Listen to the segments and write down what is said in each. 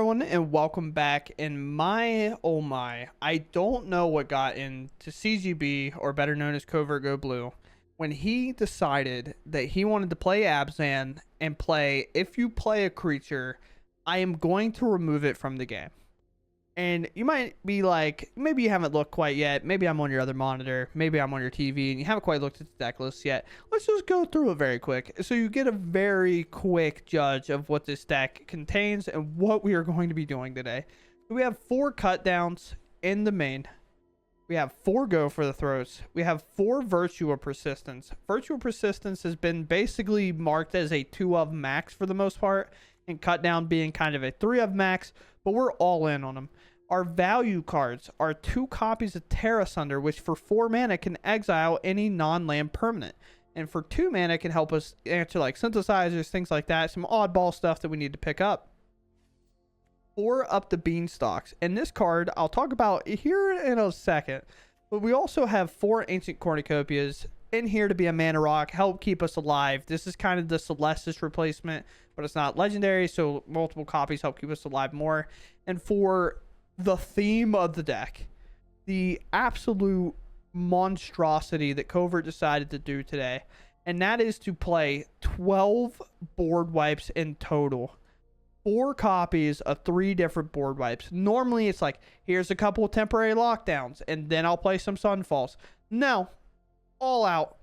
everyone, and welcome back. And oh my, I don't know what got into CGB, or better known as CovertGoBlue, when he decided that he wanted to play Abzan and play, if you play a creature, I am going to remove it from the game. And you might be like, maybe you haven't looked quite yet. Maybe I'm on your other monitor. Maybe I'm on your TV and you haven't quite looked at the deck list yet. Let's just go through it very quick, so you get a very quick judge of what this deck contains and what we are going to be doing today. So we have 4 cut downs in the main. We have 4 go for the throws. We have 4 Virtue of Persistence. Virtue of Persistence has been basically marked as a 2 of max for the most part, and cut down being kind of a 3 of max, but we're all in on them. Our value cards are 2 copies of Terra Sunder, which for 4 mana can exile any non-land permanent. And for 2 mana can help us answer like synthesizers, things like that. Some oddball stuff that we need to pick up. 4 up the Beanstalks. And this card I'll talk about here in a second. But we also have 4 Ancient Cornucopias in here to be a mana rock, help keep us alive. This is kind of the Celestis replacement, but it's not legendary, so multiple copies help keep us alive more. And for the theme of the deck, the absolute monstrosity that Covert decided to do today, and that is to play 12 board wipes in total. 4 copies of 3 different board wipes. Normally it's like, here's a couple of temporary lockdowns and then I'll play some Sunfalls. No, all out.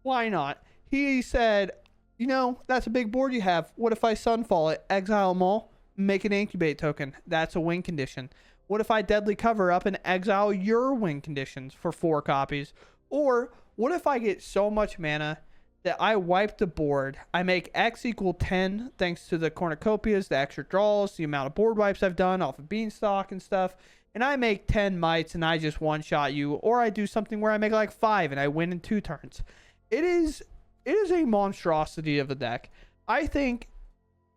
Why not? He said, you know, that's a big board you have. What if I Sunfall it, exile them all, make an incubate token? That's a win condition. What if I deadly cover up and exile your win conditions for 4 copies? Or what if I get so much mana that I wipe the board, I make X equal 10 thanks to the cornucopias, the extra draws, the amount of board wipes I've done off of Beanstalk and stuff, and I make 10 mites and I just one-shot you, or I do something where I make like 5 and I win in 2 turns. It is a monstrosity of a deck. I think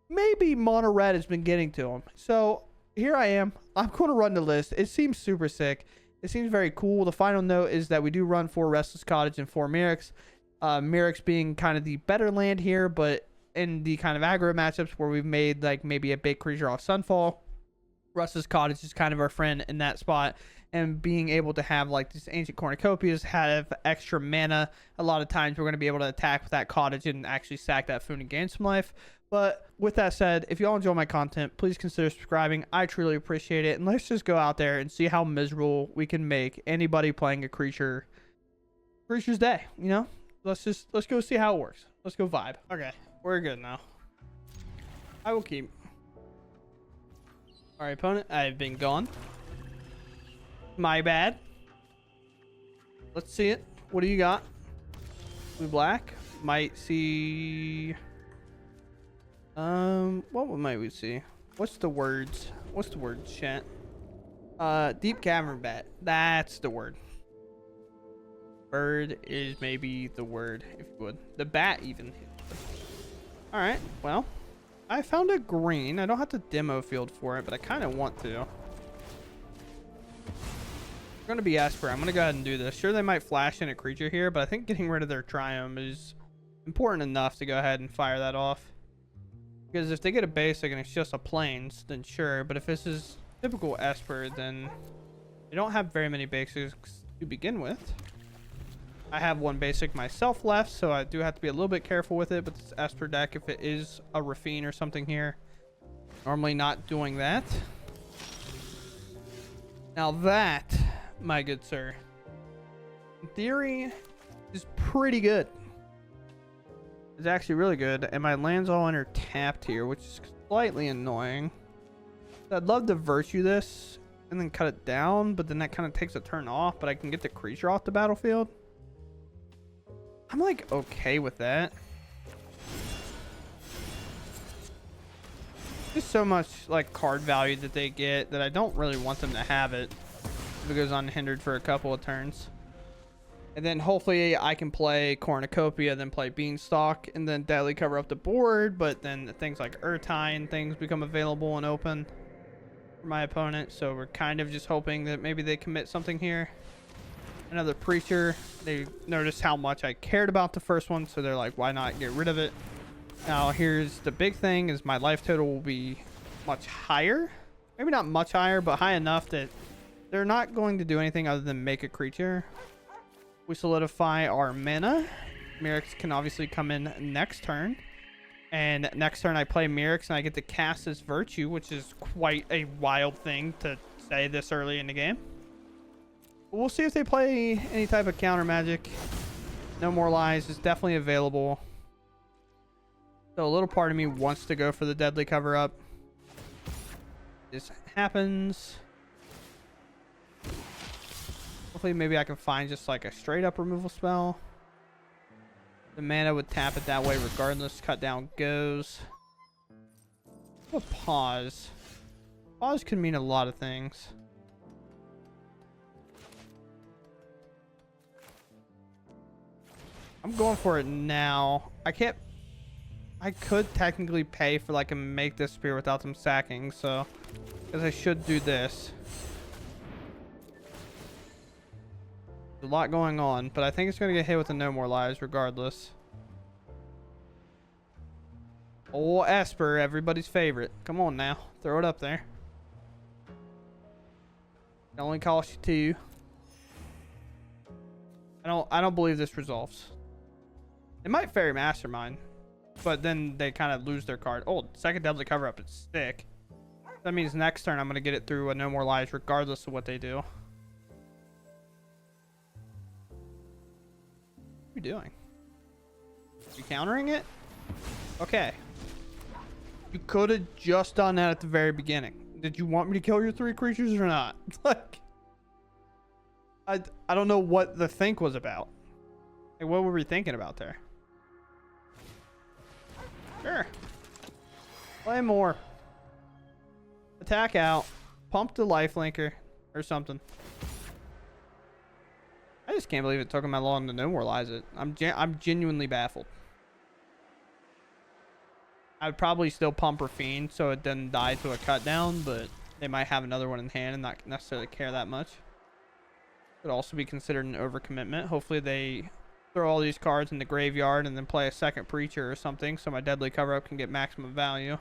maybe Mono Red has been getting to him. So here I am. I'm going to run the list. It seems super sick. It seems very cool. The final note is that we do run 4 Restless Cottage and 4 Mirrex. Mirrex being kind of the better land here, but in the kind of aggro matchups where we've made like maybe a big creature off Sunfall, Restless Cottage is kind of our friend in that spot. And being able to have like these Ancient Cornucopias have extra mana, a lot of times we're going to be able to attack with that cottage and actually sack that food and gain some life. But with that said, if y'all enjoy my content, please consider subscribing. I truly appreciate it. And let's just go out there and see how miserable we can make anybody playing a creature's day. You know, let's go see how it works. Let's go vibe. Okay, we're good now. I will keep. All right, opponent, I've been gone. My bad. Let's see it. What do you got? Blue black. Might see. What might we see? What's the words? What's the word, chat? Deep cavern bat. That's the word. Bird is maybe the word, if you would. The bat even. All right. Well, I found a green. I don't have to demo field for it, but I kind of want to. We're going to be Esper. I'm going to go ahead and do this. Sure, they might flash in a creature here, but I think getting rid of their Triumph is important enough to go ahead and fire that off. Because if they get a basic and it's just a plains, then sure. But if this is typical Esper, then they don't have very many basics to begin with. I have 1 basic myself left, so I do have to be a little bit careful with it. But this Esper deck, if it is a Rafine or something here, normally not doing that. Now that, my good sir, in theory, is pretty good. It's actually really good, and my land's all under tapped here, which is slightly annoying. I'd love to Virtue this and then cut it down, but then that kind of takes a turn off, but I can get the creature off the battlefield. I'm like okay with that. There's so much like card value that they get that I don't really want them to have it if it goes unhindered for a couple of turns. And then hopefully I can play Cornucopia, then play Beanstalk, and then deadly cover up the board. But then things like Urtine things become available and open for my opponent. So we're kind of just hoping that maybe they commit something here. Another Preacher. They noticed how much I cared about the first one, so they're like, why not get rid of it? Now here's the big thing: is my life total will be much higher. Maybe not much higher, but high enough that they're not going to do anything other than make a creature. We solidify our mana. Merrick's can obviously come in next turn. And next turn I play Merrick's and I get to cast this Virtue, which is quite a wild thing to say this early in the game. But we'll see if they play any type of counter magic. No More Lies is definitely available. So a little part of me wants to go for the Deadly Cover-Up. This happens. Hopefully maybe I can find just like a straight up removal spell. The mana would tap it that way regardless. Cut down goes. A pause. Pause can mean a lot of things. I'm going for it now. I could technically pay for like a make this spear without them sacking, so because I should do this. There's a lot going on, but I think it's gonna get hit with a No More Lives regardless. Oh, Esper, everybody's favorite. Come on now, throw it up there. It only costs you 2. I don't believe this resolves. It might Fairy Mastermind, but then they kind of lose their card. Oh, second Deadly Cover-Up is sick. That means next turn I'm going to get it through a No More Lives regardless of what they do. What are you doing? You countering it? Okay. You could have just done that at the very beginning. Did you want me to kill your 3 creatures or not? Like, I don't know what the think was about. Like, what were we thinking about there? Sure. Play more. Attack out. Pump the lifelinker or something. I just can't believe it took them that long to No More Lies it. I'm genuinely baffled. I'd probably still pump Rafine so it doesn't die to a cut down, but they might have another one in hand and not necessarily care that much. Could also be considered an overcommitment. Hopefully they throw all these cards in the graveyard and then play a second Preacher or something so my Deadly Cover-Up can get maximum value.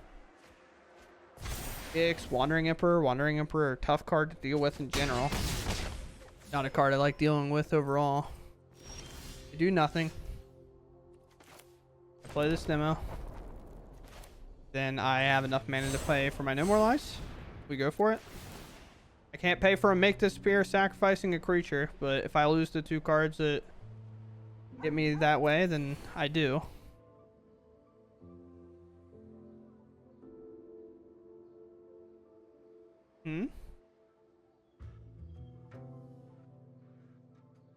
X, Wandering Emperor, tough card to deal with in general. Not a card I like dealing with overall. I do nothing. I play this demo. Then I have enough mana to pay for my No More Lives. We go for it. I can't pay for a Make This Spear sacrificing a creature, but if I lose the 2 cards that get me that way, then I do.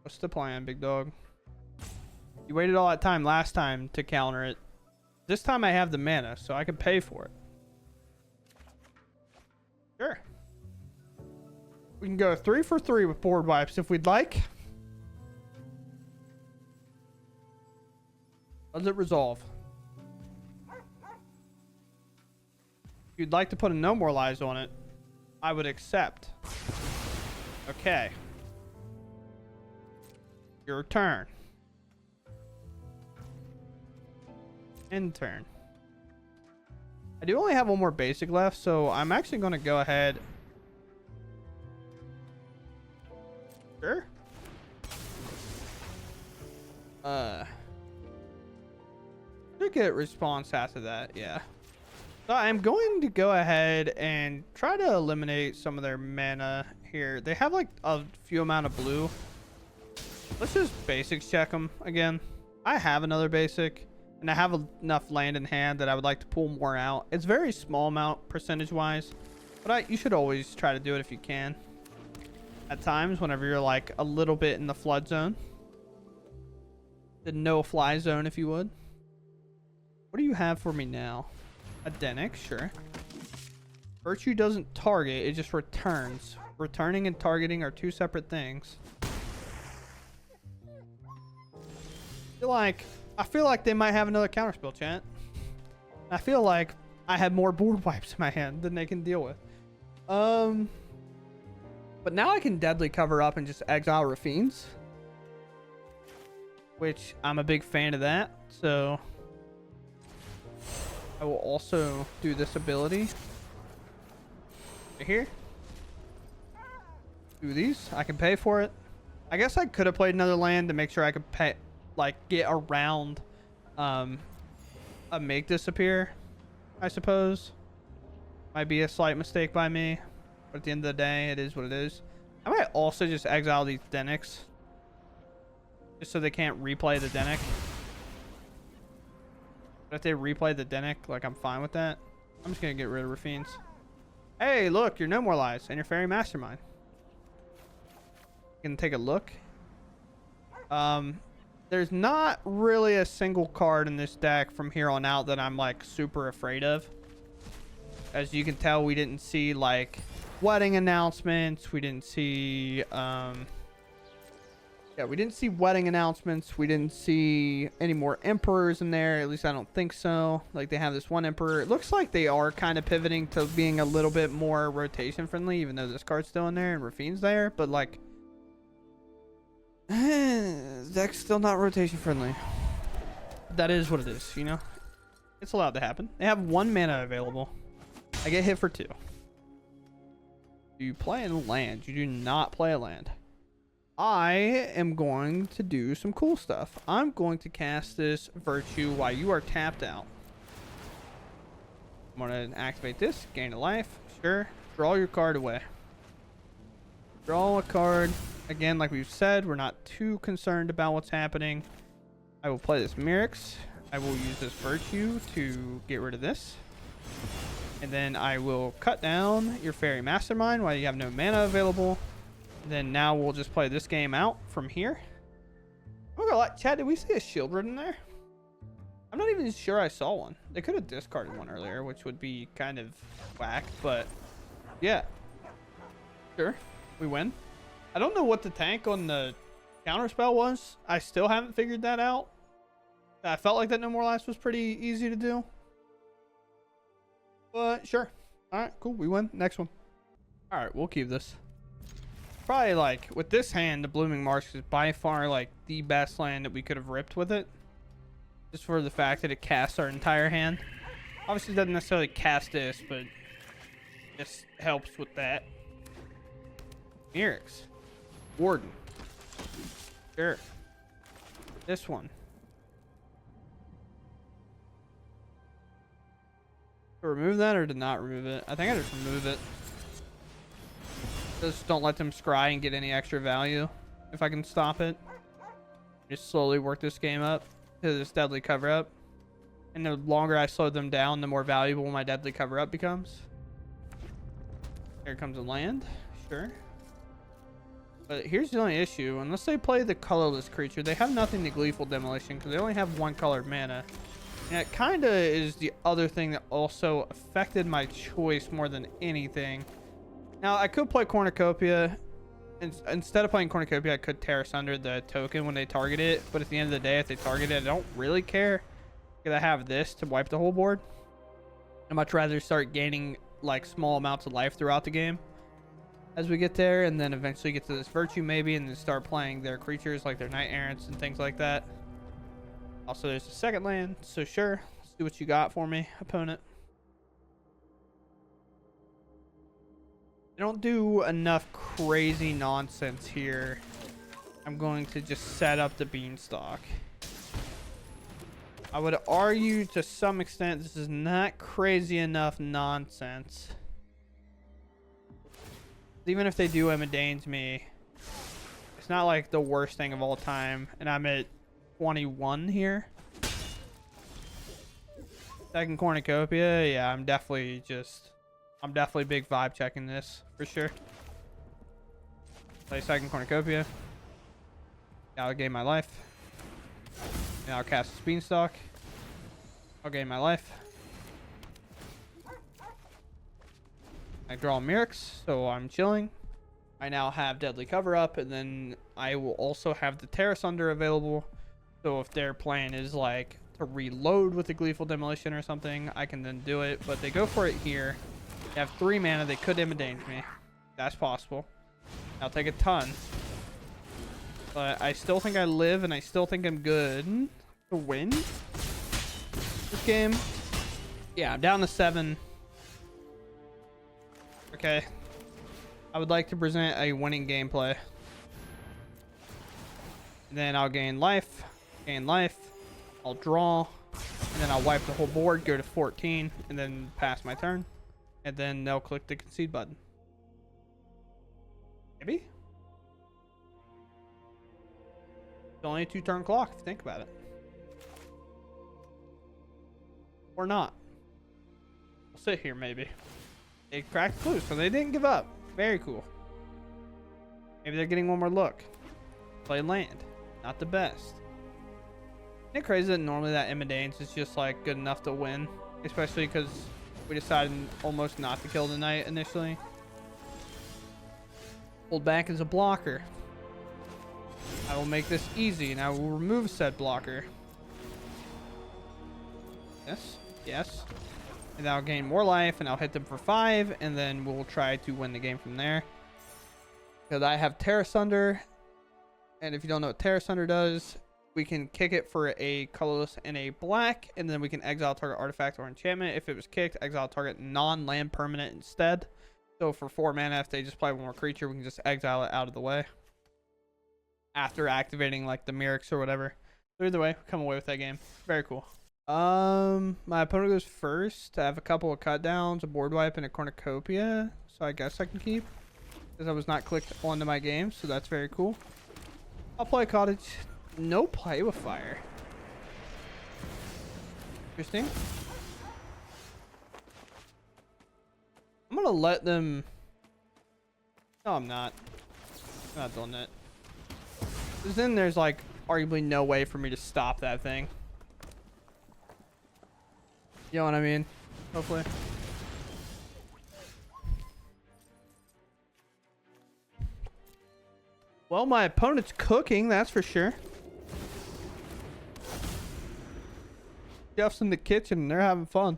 What's the plan, big dog? You waited all that time last time to counter it. This time I have the mana, so I can pay for it. Sure. We can go 3 for 3 with board wipes if we'd like. Does it resolve? If you'd like to put a No More Lies on it, I would accept. Okay. Your turn. End turn. I do only have one more basic left, so I'm actually going to go ahead. Sure. Should get response after that, yeah. So I'm going to go ahead and try to eliminate some of their mana here. They have like a few amount of blue. Let's just basics check them again. I have another basic, and I have enough land in hand that I would like to pull more out. It's very small amount percentage-wise, but you should always try to do it if you can. At times, whenever you're like a little bit in the flood zone. The no-fly zone, if you would. What do you have for me now? A Denix, sure. Virtue doesn't target, it just returns. Returning and targeting are 2 separate things. I feel like they might have another counterspell, chat. I feel like I have more board wipes in my hand than they can deal with. But now I can Deadly Cover Up and just exile Rafines, which I'm a big fan of that. So I will also do this ability. Right here. Do these. I can pay for it. I guess I could have played another land to make sure I could pay, like, get around a make disappear, I suppose. Might be a slight mistake by me, but at the end of the day, it is what it is. I might also just exile these Dennicks, just so they can't replay the Dennick. But if they replay the Dennick, like, I'm fine with that. I'm just gonna get rid of Rafines. Hey, look, you're No More Lies and your Fairy Mastermind. You can take a look. There's not really a single card in this deck from here on out that I'm, like, super afraid of. As you can tell, we didn't see, like, wedding announcements. We didn't see, yeah, we didn't see wedding announcements. We didn't see any more emperors in there. At least I don't think so. Like, they have this one emperor. It looks like they are kind of pivoting to being a little bit more rotation friendly, even though this card's still in there and Rafine's there. But, like, deck's still not rotation friendly. That is what it is, you know? It's allowed to happen. They have 1 mana available. I get hit for 2. You play a land. You do not play a land. I am going to do some cool stuff. I'm going to cast this Virtue while you are tapped out. I'm going to activate this. Gain a life. Sure. Draw your card away. Draw a card. Again, like we've said, we're not too concerned about what's happening. I will play this Mirrex. I will use this Virtue to get rid of this. And then I will cut down your Fairy Mastermind while you have no mana available. Then now we'll just play this game out from here. I'm gonna lie, Chad, did we see a shield written there? I'm not even sure I saw one. They could have discarded one earlier, which would be kind of whack, but yeah. Sure, we win. I don't know what the tank on the counterspell was. I still haven't figured that out. I felt like that No More Lies was pretty easy to do. But sure. Alright, cool. We win. Next one. Alright, we'll keep this. Probably, like, with this hand, the Blooming Marsh is by far, like, the best land that we could have ripped with it. Just for the fact that it casts our entire hand. Obviously, it doesn't necessarily cast this, but just helps with that. Mirrex. Warden. Sure. This one. To remove that or to not remove it? I think I just remove it. Just don't let them scry and get any extra value if I can stop it. Just slowly work this game up to this deadly cover up. And the longer I slow them down, the more valuable my deadly cover up becomes. Here comes a land. Sure. But here's the only issue. Unless they play the colorless creature, they have nothing to Gleeful Demolition because they only have 1 colored mana. And it kind of is the other thing that also affected my choice more than anything. Now, I could play Cornucopia. Instead of playing Cornucopia, I could tear asunder the token when they target it. But at the end of the day, if they target it, I don't really care. Because I have this to wipe the whole board. I'd much rather start gaining, like, small amounts of life throughout the game as we get there, and then eventually get to this Virtue maybe, and then start playing their creatures like their Knight Errants and things like that. Also, there's a second land, so sure. Let's see what you got for me, opponent. They don't do enough crazy nonsense here. I'm going to just set up the Beanstalk. I would argue to some extent this is not crazy enough nonsense. Even if they do Emadane's me, it's not like the worst thing of all time. And I'm at 21 here. Second Cornucopia, yeah, I'm definitely big vibe checking this for sure. Play second Cornucopia. Now I'll gain my life. Now I'll cast this Beanstalk. I'll gain my life. I draw Mirrex, so I'm chilling. I now have Deadly Cover Up, and then I will also have the Tear Asunder available. So if their plan is like to reload with the Gleeful Demolition or something, I can then do it. But they go for it here. They have 3 mana. They could Emmadane me. That's possible. I'll take a ton. But I still think I live, and I still think I'm good to win this game. Yeah, I'm down to 7. Okay. I would like to present a winning gameplay. And then I'll gain life. I'll draw. And then I'll wipe the whole board, go to 14, and then pass my turn. And then they'll click the concede button. Maybe? It's only a 2-turn clock if you think about it. Or not. We'll sit here maybe. They cracked clues, so they didn't give up. Very cool. Maybe they're getting one more look. Play land. Not the best. Isn't it crazy that normally that Imadanes is just like good enough to win? Especially because we decided almost not to kill the knight initially. Hold back as a blocker. I will make this easy and I will remove said blocker. Yes. Yes. And I'll gain more life and I'll hit them for 5 and then we'll try to win the game from there. Because I have Terra Sunder. And if you don't know what Terra Sunder does, we can kick it for a colorless and a black, and then we can exile target artifact or enchantment. If it was kicked, exile target non-land permanent instead. So for 4 mana, if they just play one more creature, we can just exile it out of the way after activating like the Mirrors or whatever. So either way, come away with that game. Very cool. My opponent goes first. I have a couple of cut downs, a board wipe, and a cornucopia. So I guess I can keep because I was not clicked onto my game. So that's very cool. I'll play cottage. No play with fire. Interesting. I'm gonna let them. No, I'm not. I'm not doing that. Because then there's like arguably no way for me to stop that thing. You know what I mean? Hopefully. Well, my opponent's cooking, that's for sure. Jeff's in the kitchen and they're having fun.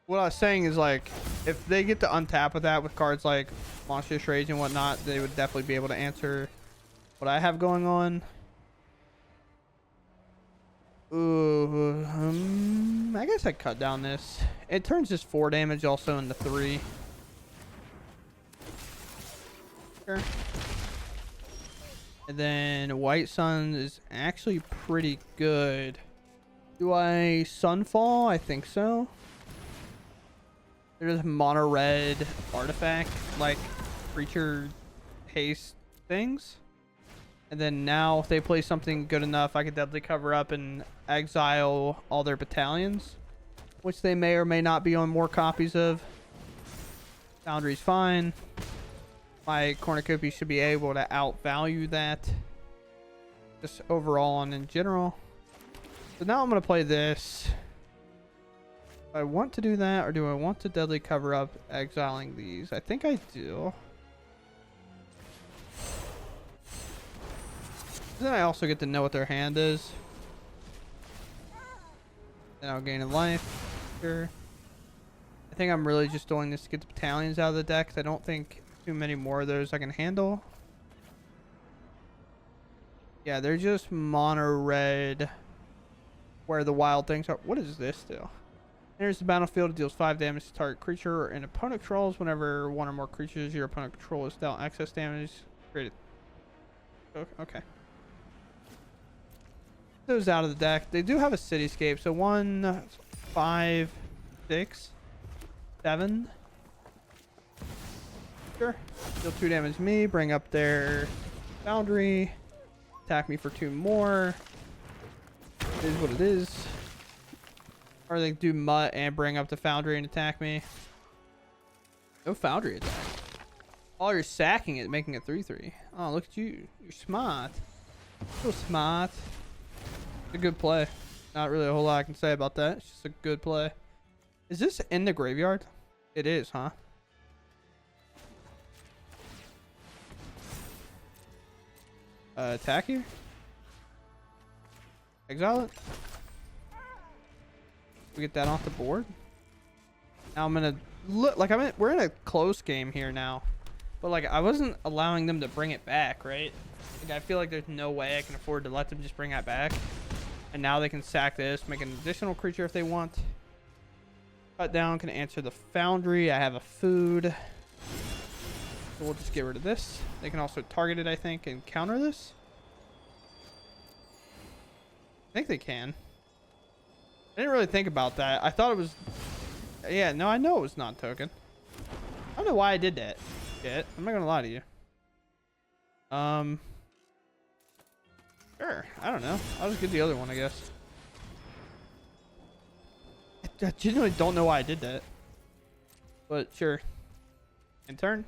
What I was saying is, like, if they get to untap with that with cards like Monstrous Rage and whatnot, they would definitely be able to answer what I have going on. Ooh, I guess I cut down this. It turns this 4 damage also into 3. Sure. And then White Sun is actually pretty good. Do I Sunfall? I think so. There's mono red artifact, like creature haste things. And then now if they play something good enough, I could definitely cover up and exile all their battalions, which they may or may not be on more copies of. Foundry's fine. My cornucopia should be able to outvalue that. Just overall and in general. So now I'm going to play this. Do I want to do that, or do I want to deadly cover up exiling these? I think I do. Then I also get to know what their hand is. Then I'll gain a life. Sure. I think I'm really just doing this to get the battalions out of the deck. I don't think too many more of those I can handle. Yeah, they're just mono red where the wild things are. What does this do? Enters the battlefield, it deals 5 damage to target creature and opponent controls. Whenever one or more creatures your opponent controls dealt excess damage, create it. Okay. Those out of the deck. They do have a cityscape, so 1, 5, 6, 7. Sure. Deal 2 damage to me. Bring up their Foundry. Attack me for 2 more. It is what it is. Or they do Mutt and bring up the Foundry and attack me. No Foundry attack. Oh, you're sacking it, making it 3/3. Oh, look at you. You're smart. So smart. It's a good play. Not really a whole lot I can say about that. It's just a good play. Is this in the graveyard? It is, huh? Attack here? Exile it? We get that off the board. Now I'm gonna look like we're in a close game here now, but like I wasn't allowing them to bring it back, right? Like I feel like there's no way I can afford to let them just bring that back. And now they can sack this, make an additional creature if they want. Cut down can answer the foundry. I have a food. So we'll just get rid of this. They can also target it, I think, and counter this. I think they can. I didn't really think about that. I thought it was... Yeah, no, I know it was non-token. I don't know why I did that. Shit. I'm not gonna lie to you. Sure. I don't know. I'll just get the other one, I guess. I genuinely don't know why I did that. But sure. In turn.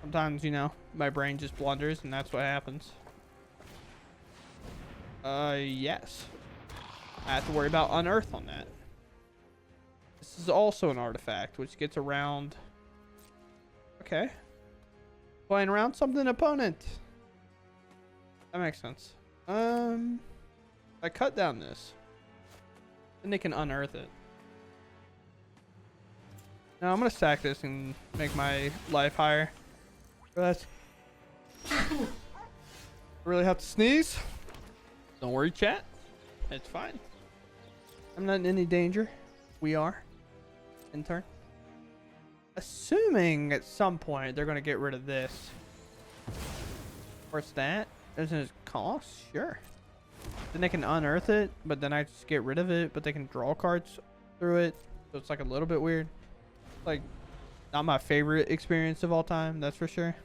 Sometimes, you know, my brain just blunders and that's what happens. Yes. I have to worry about unearth on that. This is also an artifact, which gets around... Okay. Playing around something opponent. That makes sense. I cut down this. Then they can unearth it. Now I'm gonna sack this and make my life higher. But I really have to sneeze. Don't worry, chat. It's fine. I'm not in any danger. We are. In turn. Assuming at some point they're gonna get rid of this. What's that? Doesn't it cost? Sure. Then they can unearth it, but then I just get rid of it, but they can draw cards through it. So it's like a little bit weird. Like, not my favorite experience of all time, that's for sure.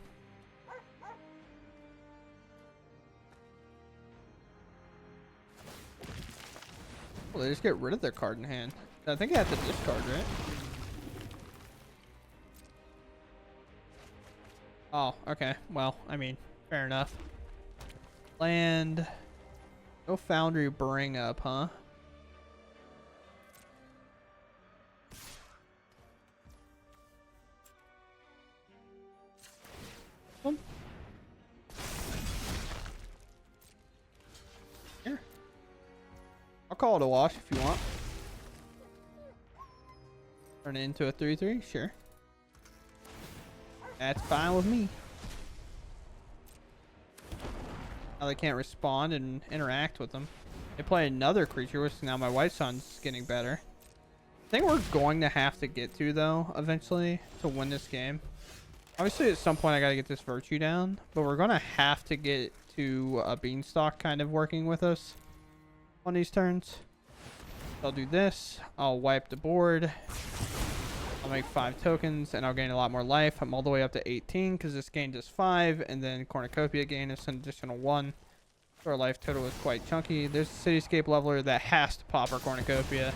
Well, they just get rid of their card in hand. I think I have to discard, right? Oh, okay. Well, I mean, fair enough. Land. No foundry bring up, huh? Here. I'll call it a wash if you want. Turn it into a 3/3, sure. That's fine with me. Now they can't respond and interact with them. They play another creature, which now my white sun's getting better. I think we're going to have to get to, though, eventually, to win this game. Obviously, at some point, I got to get this virtue down, but we're going to have to get to a beanstalk kind of working with us on these turns. I'll do this. I'll wipe the board. I'll make 5 tokens, and I'll gain a lot more life. I'm all the way up to 18, because this gained us 5, and then Cornucopia gained us an additional 1. So our life total is quite chunky. There's a Cityscape Leveler that has to pop our Cornucopia.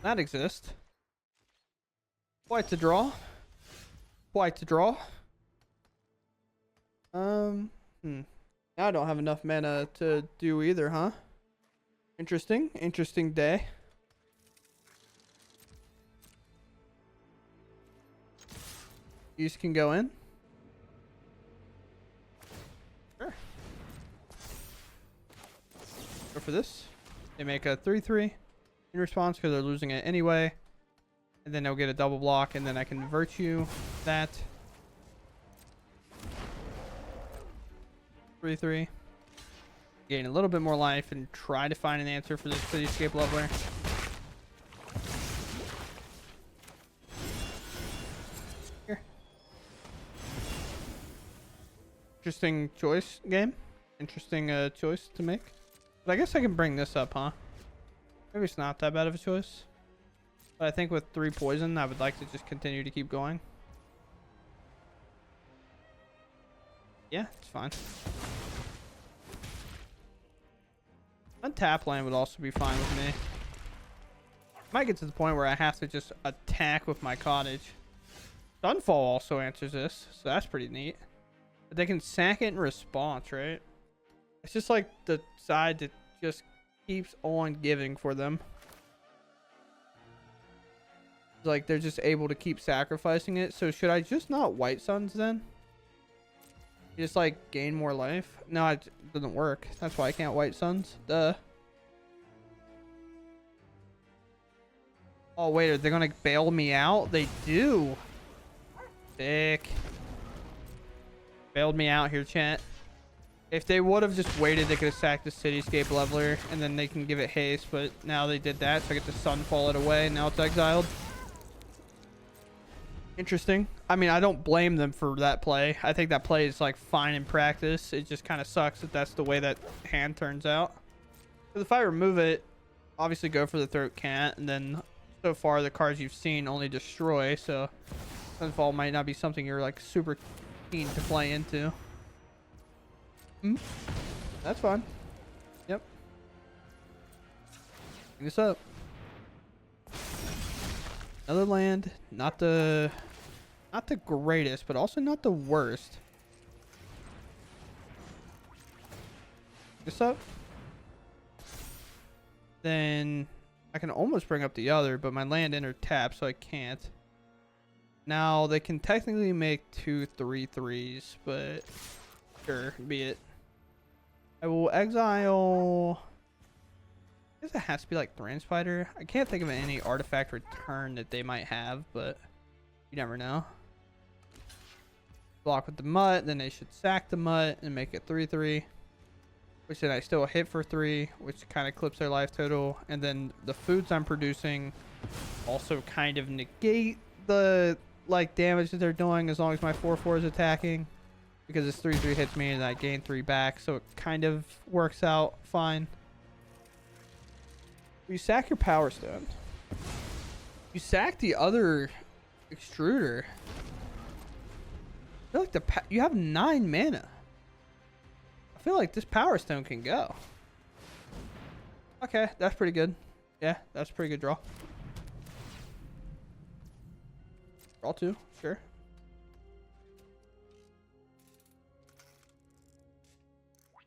That exists. Quite the draw. Quite the draw. Now I don't have enough mana to do either, huh? Interesting. Interesting day. These can go in. Sure. Go for this. They make a 3/3 in response because they're losing it anyway. And then they'll get a double block, and then I can virtue that. 3/3. Gain a little bit more life and try to find an answer for this Cityscape Leveler. Here. Interesting choice, game. Interesting choice to make. But I guess I can bring this up, huh? Maybe it's not that bad of a choice. But I think with 3 poison, I would like to just continue to keep going. Yeah, it's fine. Untap land would also be fine with me. Might get to the point where I have to just attack with my cottage. Sunfall also answers this, so that's pretty neat. But they can sack it in response, right? It's just like the side that just keeps on giving for them. Like they're just able to keep sacrificing it. So should I just not white suns then? Just like gain more life? No, it doesn't work. That's why I can't white suns. Duh. Oh wait, are they gonna bail me out? They do. Sick. Bailed me out here, chat. If they would have just waited, they could have sacked the Cityscape Leveler, and then they can give it haste, but now they did that, so I get the Sunfall it away, and now it's exiled. Interesting. I mean, I don't blame them for that play. I think that play is, like, fine in practice. It just kind of sucks that that's the way that hand turns out. Because if I remove it, obviously go for the Throat Can't, and then so far the cards you've seen only destroy, so Sunfall might not be something you're, like, super keen to play into. That's fine. Yep. Bring this up. Another land. Not the greatest, but also not the worst. This up. Then I can almost bring up the other, but my land entered tap, so I can't. Now they can technically make 2 3/3s, but sure, be it. I will exile. I guess it has to be like Thran Spider. I can't think of any artifact return that they might have, but you never know. Block with the Mutt, then they should sack the Mutt and make it 3/3. Which then I still hit for 3, which kind of clips their life total. And then the foods I'm producing also kind of negate the like damage that they're doing as long as my 4/4 is attacking. Because this 3/3 hits me and I gain 3 back, so it kind of works out fine. You sack your Power Stone. You sack the other extruder. I feel like you have 9 mana. I feel like this Power Stone can go. Okay, that's pretty good. Yeah, that's a pretty good draw. Draw 2, sure.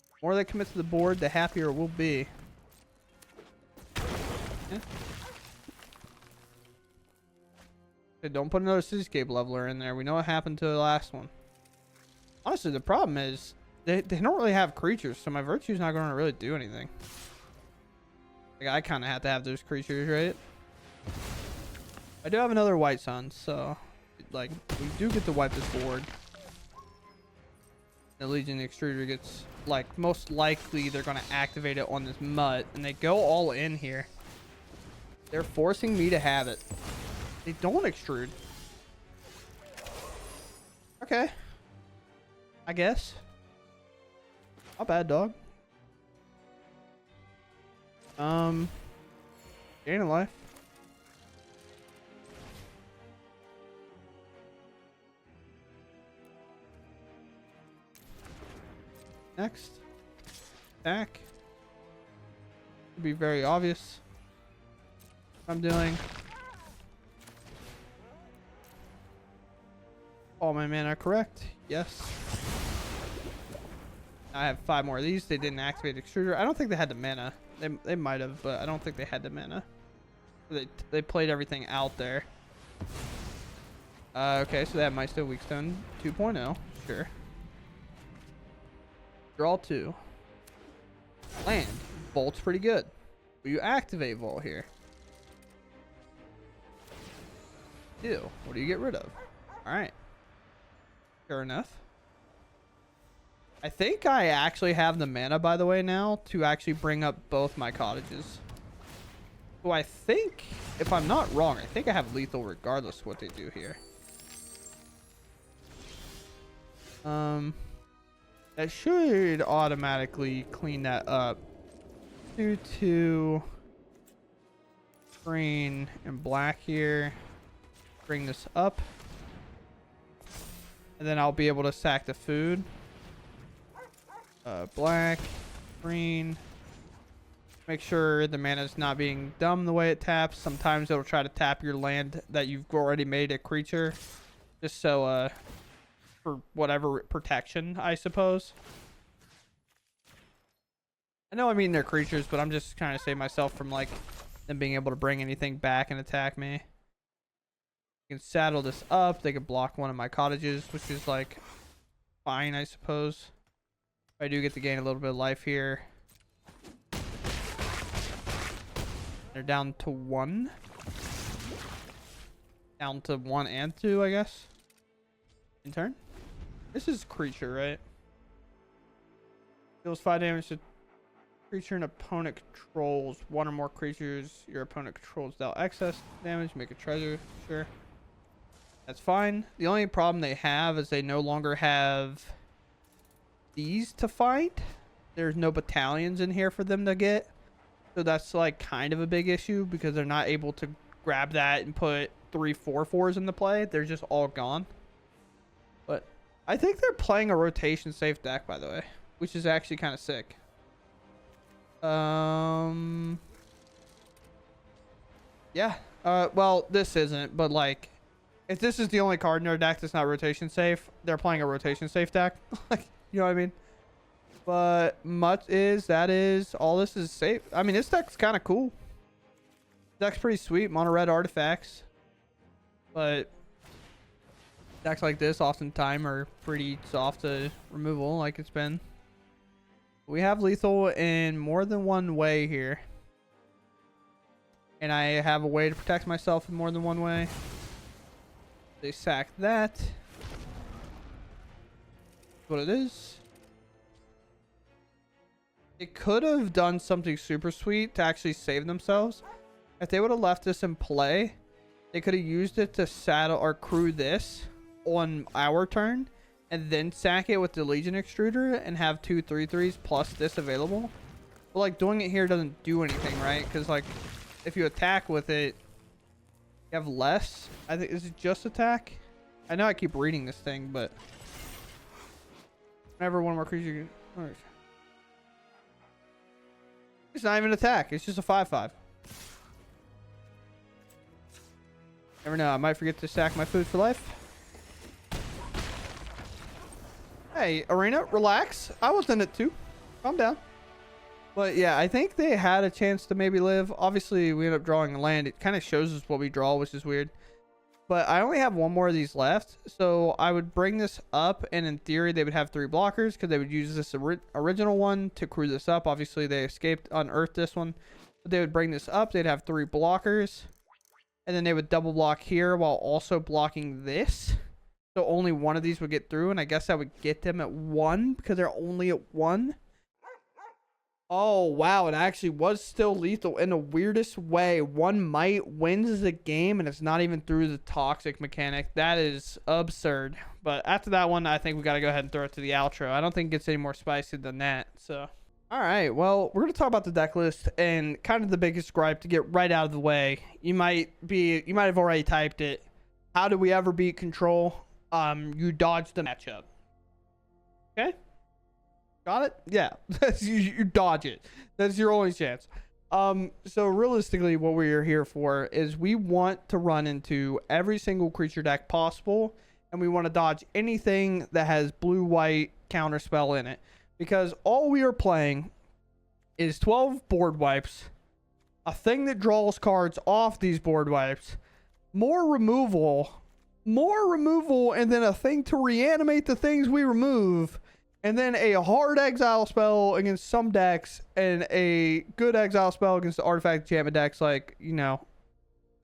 The more they commit to the board, the happier it will be. Yeah. Hey, don't put another Cityscape Leveler in there. We know what happened to the last one. Honestly, the problem is they don't really have creatures, so my Virtue's not going to really do anything. Like, I kind of have to have those creatures, right? I do have another White Sun, so like we do get to wipe this board. The Legion Extruder gets, like, most likely they're going to activate it on this Mutt, and they go all in here. They're forcing me to have it. They don't extrude. Okay. I guess. Not bad, dog. Gain a life. Next. Attack. Should be very obvious what I'm doing. All my mana are correct. Yes. I have 5 more of these. They didn't activate Extruder. I don't think they had the mana. They might have, but I don't think they had the mana. They played everything out there. Okay, so that might still weak stone 2.0. Sure. Draw 2. Land. Volt's pretty good. Will you activate Volt here? Ew. What do you get rid of? Alright. Sure enough. I think I actually have the mana, by the way, now to actually bring up both my cottages. So I think, if I'm not wrong, I think I have lethal regardless of what they do here. That should automatically clean that up. 2/2 green and black here. Bring this up. And then I'll be able to sack the food. Black, green. Make sure the mana is not being dumb the way it taps. Sometimes it'll try to tap your land that you've already made a creature. Just so, for whatever protection, I suppose. I know I mean they're creatures, but I'm just trying to save myself from, like, them being able to bring anything back and attack me. You can saddle this up. They can block one of my cottages, which is, like, fine, I suppose. I do get to gain a little bit of life here. They're down to 1. Down to 1 and 2, I guess. In turn. This is creature, right? Deals 5 damage to creature an opponent controls. One or more creatures your opponent controls dealt excess damage. Make a treasure. Sure. That's fine. The only problem they have is they no longer have these to fight. There's no battalions in here for them to get. So that's like kind of a big issue because they're not able to grab that and put 3 4/4s into play. They're just all gone. But I think they're playing a rotation safe deck, by the way, which is actually kind of sick. Yeah. Well, this isn't, but like, if this is the only card in their deck that's not rotation safe, they're playing a rotation safe deck. Like, you know what I mean? But that is all this is safe. I mean, this deck's kind of cool. Deck's pretty sweet. Mono red artifacts. But decks like this oftentimes are pretty soft to removal, like it's been. We have lethal in more than one way here. And I have a way to protect myself in more than one way. They sack that. That's what it is. It could have done something super sweet to actually save themselves. If they would have left this in play, they could have used it to saddle or crew this on our turn and then sack it with the Legion Extruder and have 2 3/3s plus this available. But like doing it here doesn't do anything, right? Because like if you attack with it, you have less. I think, is it just attack? I know I keep reading this thing, but whenever one more creature. It's not even attack. It's just a 5/5. Never know. I might forget to sack my food for life. Hey, Arena, relax. I was in it too. Calm down. But yeah, I think they had a chance to maybe live. Obviously, we end up drawing a land. It kind of shows us what we draw, which is weird. But I only have one more of these left. So I would bring this up, and in theory, they would have 3 blockers because they would use this original one to crew this up. Obviously, they escaped, unearthed this one. But they would bring this up. They'd have 3 blockers. And then they would double block here while also blocking this. So only one of these would get through. And I guess I would get them at 1 because they're only at 1. Oh, wow. It actually was still lethal in the weirdest way. 1 might wins the game, and it's not even through the toxic mechanic. That is absurd. But after that one, I think we got to go ahead and throw it to the outro. I don't think it gets any more spicy than that. So, all right. Well, we're going to talk about the deck list and kind of the biggest gripe to get right out of the way. You might have already typed it. How do we ever beat control? You dodge the matchup. Okay? Got it? Yeah. You dodge it. That's your only chance. So realistically, what we're here for is we want to run into every single creature deck possible, and we want to dodge anything that has blue-white counterspell in it. Because all we are playing is 12 board wipes, a thing that draws cards off these board wipes, more removal, and then a thing to reanimate the things we remove. And then a hard exile spell against some decks, and a good exile spell against the artifact enchantment decks, like, you know,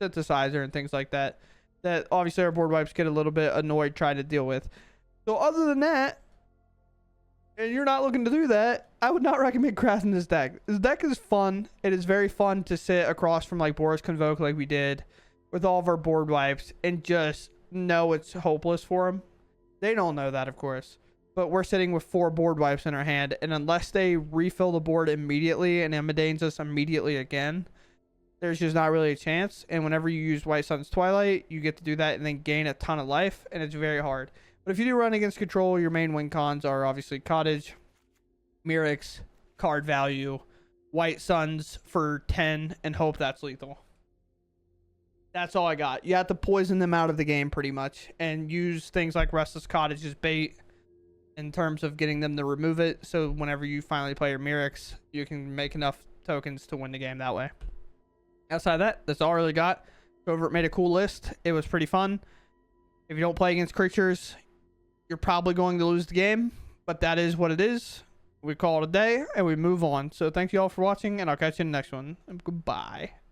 Synthesizer and things like that. That obviously our board wipes get a little bit annoyed trying to deal with. So other than that, and you're not looking to do that, I would not recommend crafting this deck. This deck is fun. It is very fun to sit across from like Boros Convoke like we did with all of our board wipes and just know it's hopeless for them. They don't know that, of course. But we're sitting with 4 board wipes in our hand, and unless they refill the board immediately and Amadene's us immediately again, there's just not really a chance. And whenever you use White Sun's Twilight, you get to do that and then gain a ton of life, and it's very hard. But if you do run against control, your main win cons are obviously Cottage, Mirrex, card value, White Suns for 10, and hope that's lethal. That's all I got. You have to poison them out of the game pretty much, and use things like Restless Cottage as bait in terms of getting them to remove it, so whenever you finally play your Mirrex, you can make enough tokens to win the game that way. Outside of that, that's all I really got. Covert made a cool list. It was pretty fun. If you don't play against creatures, you're probably going to lose the game, but that is what it is. We call it a day, and we move on. So thank you all for watching, and I'll catch you in the next one. Goodbye.